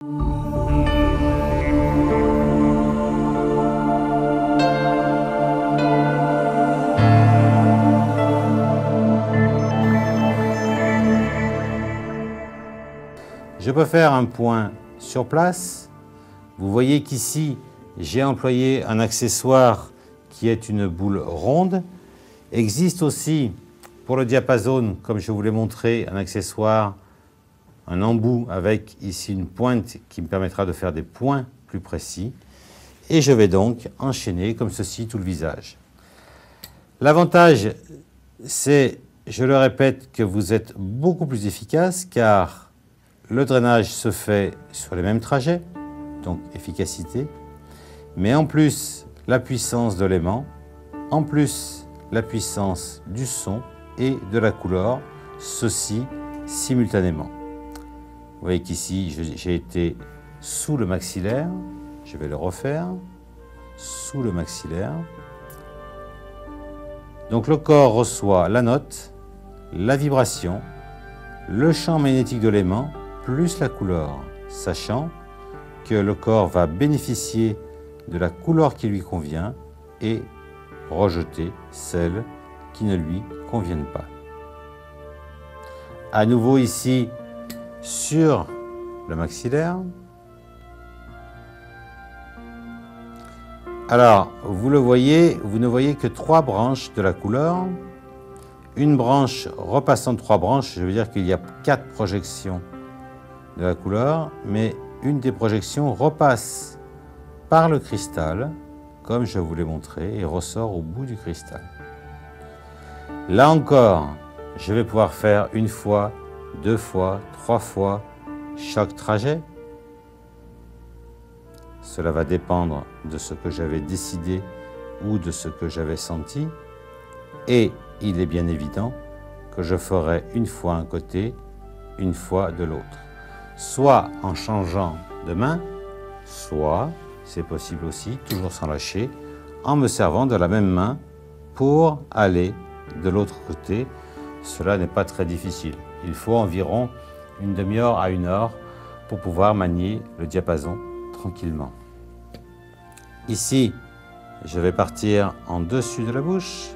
Je peux faire un point sur place. Vous voyez qu'ici, j'ai employé un accessoire qui est une boule ronde. Existe aussi, pour le diapason, comme je vous l'ai montré, un accessoire, un embout avec ici une pointe qui me permettra de faire des points plus précis. Et je vais donc enchaîner comme ceci tout le visage. L'avantage, c'est, je le répète, que vous êtes beaucoup plus efficace car le drainage se fait sur les mêmes trajets, donc efficacité, mais en plus la puissance de l'aimant, en plus la puissance du son et de la couleur, ceci simultanément. Vous voyez qu'ici j'ai été sous le maxillaire, je vais le refaire, sous le maxillaire. Donc le corps reçoit la note, la vibration, le champ magnétique de l'aimant, plus la couleur, sachant que le corps va bénéficier de la couleur qui lui convient et rejeter celles qui ne lui conviennent pas. À nouveau ici sur le maxillaire. Alors, vous le voyez, vous ne voyez que 3 branches de la couleur. Une branche repassant 3 branches, je veux dire qu'il y a 4 projections de la couleur, mais une des projections repasse par le cristal, comme je vous l'ai montré, et ressort au bout du cristal. Là encore, je vais pouvoir faire 1 fois, 2 fois, 3 fois chaque trajet. Cela va dépendre de ce que j'avais décidé ou de ce que j'avais senti. Et il est bien évident que je ferai 1 fois un côté, 1 fois de l'autre. Soit en changeant de main, soit, c'est possible aussi, toujours sans lâcher, en me servant de la même main pour aller de l'autre côté. Cela n'est pas très difficile. Il faut environ une demi-heure à 1 heure pour pouvoir manier le diapason tranquillement. Ici, je vais partir en dessus de la bouche.